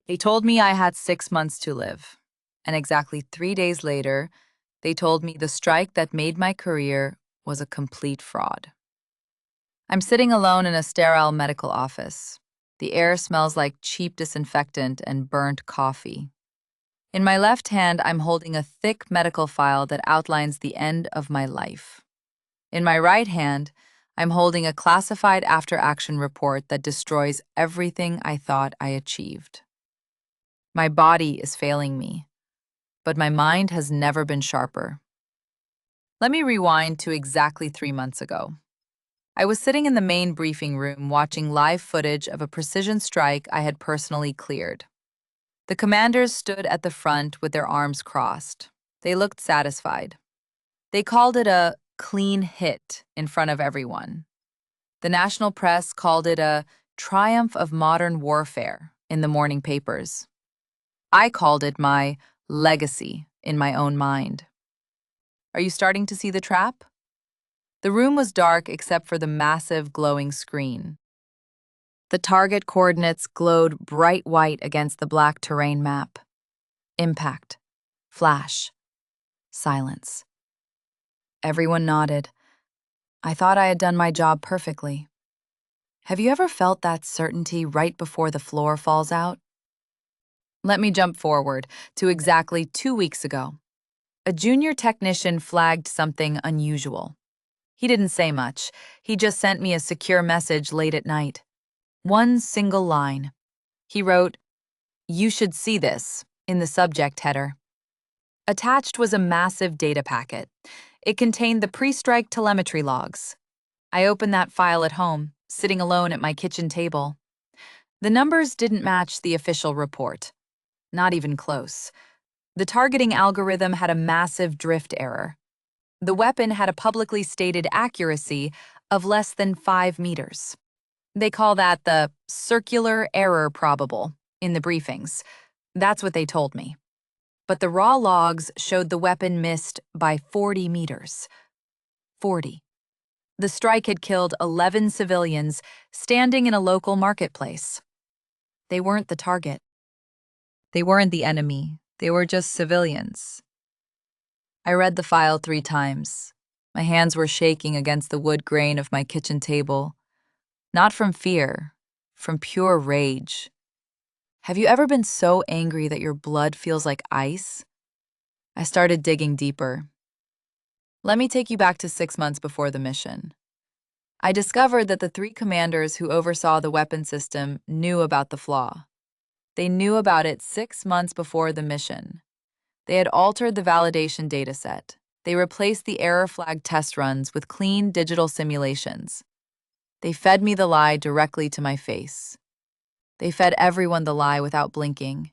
They told me I had 6 months to live. And exactly 3 days later, they told me the strike that made my career was a complete fraud. I'm sitting alone in a sterile medical office. The air smells like cheap disinfectant and burnt coffee. In my left hand, I'm holding a thick medical file that outlines the end of my life. In my right hand, I'm holding a classified after-action report that destroys everything I thought I achieved. My body is failing me, but my mind has never been sharper. Let me rewind to exactly 3 months ago. I was sitting in the main briefing room watching live footage of a precision strike I had personally cleared. The commanders stood at the front with their arms crossed. They looked satisfied. They called it a clean hit in front of everyone. The national press called it a triumph of modern warfare in the morning papers. I called it my legacy in my own mind. Are you starting to see the trap? The room was dark except for the massive glowing screen. The target coordinates glowed bright white against the black terrain map. Impact. Flash. Silence. Everyone nodded. I thought I had done my job perfectly. Have you ever felt that certainty right before the floor falls out? Let me jump forward to exactly 2 weeks ago. A junior technician flagged something unusual. He didn't say much. He just sent me a secure message late at night. One single line. He wrote, "You should see this," in the subject header. Attached was a massive data packet. It contained the pre-strike telemetry logs. I opened that file at home, sitting alone at my kitchen table. The numbers didn't match the official report. Not even close. The targeting algorithm had a massive drift error. The weapon had a publicly stated accuracy of less than 5 meters. They call that the circular error probable in the briefings. That's what they told me. But the raw logs showed the weapon missed by 40 meters. 40. The strike had killed 11 civilians standing in a local marketplace. They weren't the target. They weren't the enemy. They were just civilians. I read the file 3 times. My hands were shaking against the wood grain of my kitchen table. Not from fear, from pure rage. Have you ever been so angry that your blood feels like ice? I started digging deeper. Let me take you back to 6 months before the mission. I discovered that the 3 commanders who oversaw the weapon system knew about the flaw. They knew about it 6 months before the mission. They had altered the validation dataset. They replaced the error flag test runs with clean digital simulations. They fed me the lie directly to my face. They fed everyone the lie without blinking,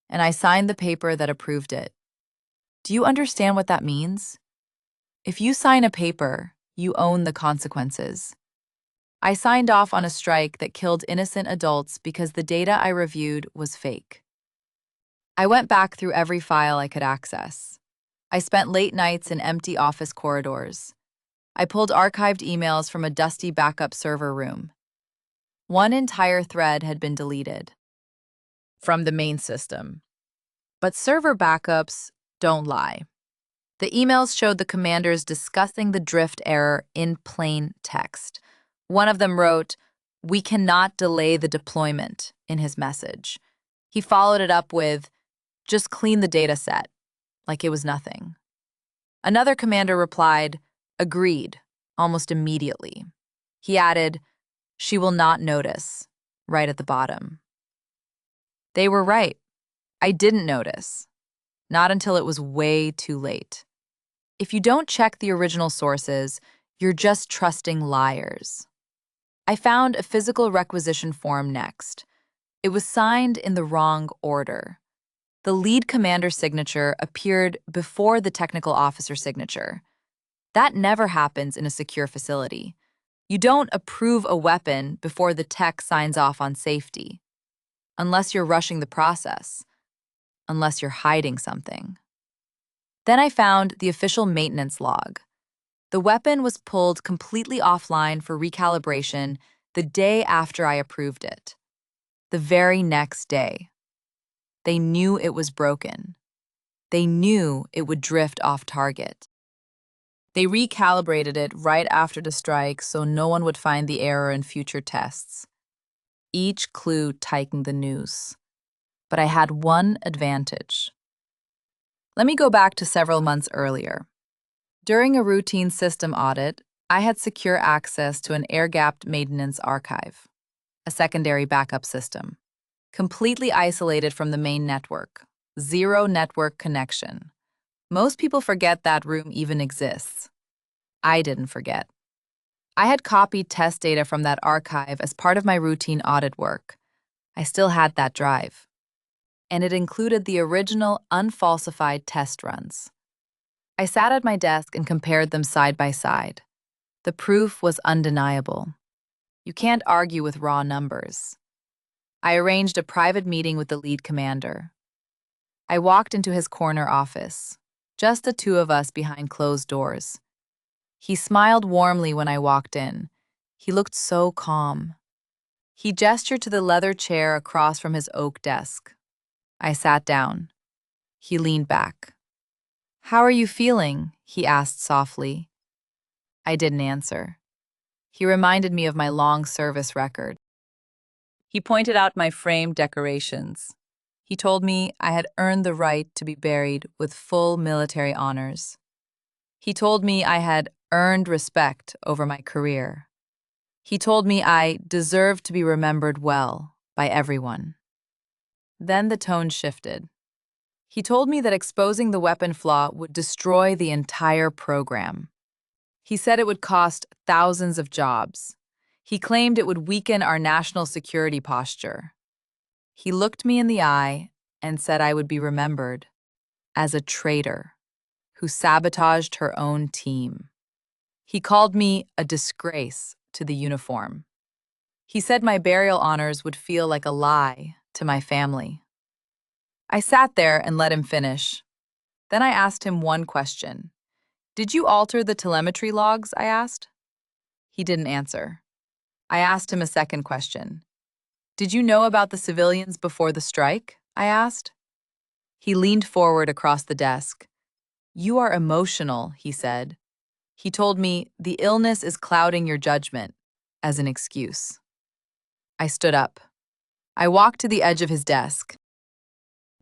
and I signed the paper that approved it. Do you understand what that means? If you sign a paper, you own the consequences. I signed off on a strike that killed innocent adults because the data I reviewed was fake. I went back through every file I could access. I spent late nights in empty office corridors. I pulled archived emails from a dusty backup server room. One entire thread had been deleted from the main system. But server backups don't lie. The emails showed the commanders discussing the drift error in plain text. One of them wrote, "We cannot delay the deployment," in his message. He followed it up with, "Just clean the data set," like it was nothing. Another commander replied, "Agreed," almost immediately. He added, "She will not notice," right at the bottom. They were right. I didn't notice. Not until it was way too late. If you don't check the original sources, you're just trusting liars. I found a physical requisition form next. It was signed in the wrong order. The lead commander's signature appeared before the technical officer signature. That never happens in a secure facility. You don't approve a weapon before the tech signs off on safety. Unless you're rushing the process. Unless you're hiding something. Then I found the official maintenance log. The weapon was pulled completely offline for recalibration the day after I approved it. The very next day. They knew it was broken. They knew it would drift off target. They recalibrated it right after the strike so no one would find the error in future tests. Each clue tightened the noose. But I had one advantage. Let me go back to several months earlier. During a routine system audit, I had secure access to an air-gapped maintenance archive, a secondary backup system, completely isolated from the main network, zero network connection. Most people forget that room even exists. I didn't forget. I had copied test data from that archive as part of my routine audit work. I still had that drive. And it included the original unfalsified test runs. I sat at my desk and compared them side by side. The proof was undeniable. You can't argue with raw numbers. I arranged a private meeting with the lead commander. I walked into his corner office, just the two of us behind closed doors. He smiled warmly when I walked in. He looked so calm. He gestured to the leather chair across from his oak desk. I sat down. He leaned back. "How are you feeling?" he asked softly. I didn't answer. He reminded me of my long service record. He pointed out my framed decorations. He told me I had earned the right to be buried with full military honors. He told me I had earned respect over my career. He told me I deserved to be remembered well by everyone. Then the tone shifted. He told me that exposing the weapon flaw would destroy the entire program. He said it would cost thousands of jobs. He claimed it would weaken our national security posture. He looked me in the eye and said I would be remembered as a traitor who sabotaged her own team. He called me a disgrace to the uniform. He said my burial honors would feel like a lie to my family. I sat there and let him finish. Then I asked him one question. "Did you alter the telemetry logs?" I asked. He didn't answer. I asked him a second question. "Did you know about the civilians before the strike?" I asked. He leaned forward across the desk. "You are emotional," he said. He told me the illness is clouding your judgment as an excuse. I stood up. I walked to the edge of his desk.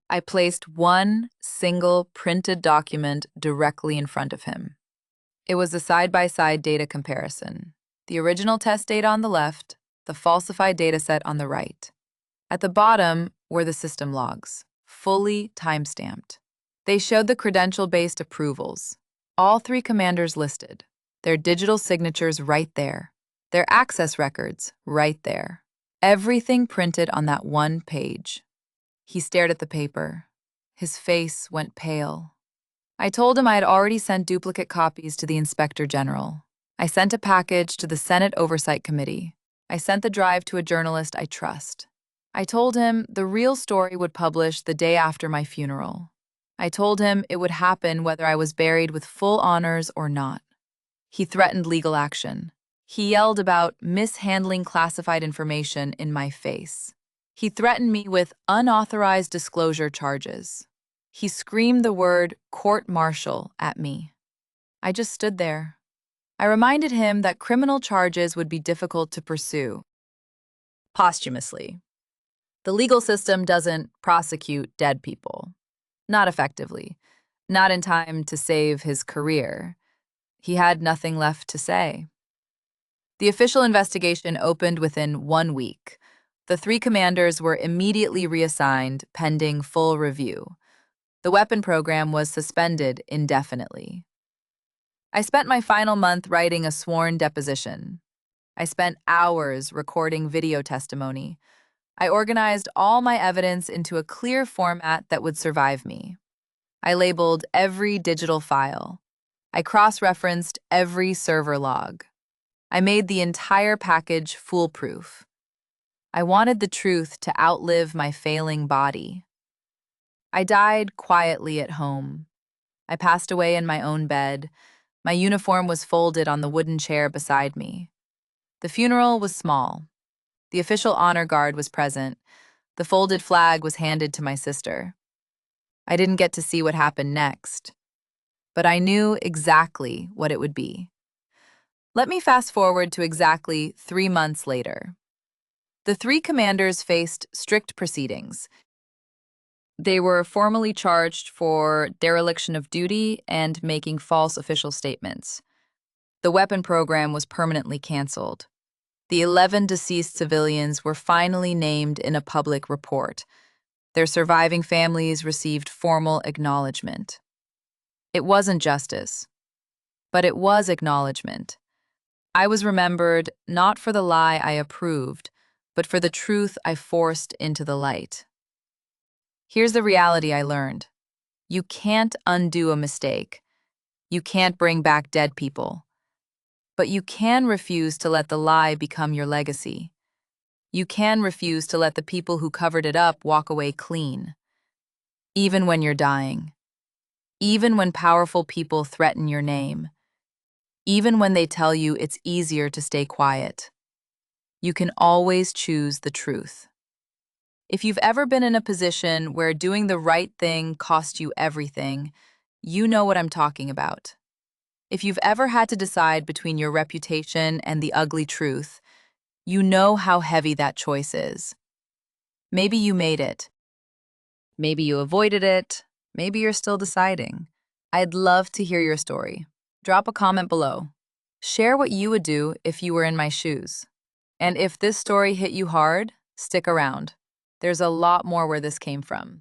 I placed one single printed document directly in front of him. It was a side-by-side data comparison. The original test data on the left, the falsified dataset on the right. At the bottom were the system logs, fully timestamped. They showed the credential-based approvals. All three commanders listed, their digital signatures right there, their access records right there. Everything printed on that one page. He stared at the paper. His face went pale. I told him I had already sent duplicate copies to the Inspector General. I sent a package to the Senate Oversight Committee. I sent the drive to a journalist I trust. I told him the real story would publish the day after my funeral. I told him it would happen whether I was buried with full honors or not. He threatened legal action. He yelled about mishandling classified information in my face. He threatened me with unauthorized disclosure charges. He screamed the word court-martial at me. I just stood there. I reminded him that criminal charges would be difficult to pursue posthumously. The legal system doesn't prosecute dead people. Not effectively. Not in time to save his career. He had nothing left to say. The official investigation opened within 1 week. The three commanders were immediately reassigned, pending full review. The weapon program was suspended indefinitely. I spent my final month writing a sworn deposition. I spent hours recording video testimony. I organized all my evidence into a clear format that would survive me. I labeled every digital file. I cross-referenced every server log. I made the entire package foolproof. I wanted the truth to outlive my failing body. I died quietly at home. I passed away in my own bed. My uniform was folded on the wooden chair beside me. The funeral was small. The official honor guard was present, The folded flag was handed to my sister. I didn't get to see what happened next, but I knew exactly what it would be. Let me fast forward to exactly 3 months later. The three commanders faced strict proceedings. They were formally charged for dereliction of duty and making false official statements. The weapon program was permanently canceled. The 11 deceased civilians were finally named in a public report. Their surviving families received formal acknowledgement. It wasn't justice, but it was acknowledgement. I was remembered not for the lie I approved, but for the truth I forced into the light. Here's the reality I learned. You can't undo a mistake. You can't bring back dead people. But you can refuse to let the lie become your legacy. You can refuse to let the people who covered it up walk away clean. Even when you're dying. Even when powerful people threaten your name. Even when they tell you it's easier to stay quiet. You can always choose the truth. If you've ever been in a position where doing the right thing cost you everything, you know what I'm talking about. If you've ever had to decide between your reputation and the ugly truth, you know how heavy that choice is. Maybe you made it. Maybe you avoided it. Maybe you're still deciding. I'd love to hear your story. Drop a comment below. Share what you would do if you were in my shoes. And if this story hit you hard, stick around. There's a lot more where this came from.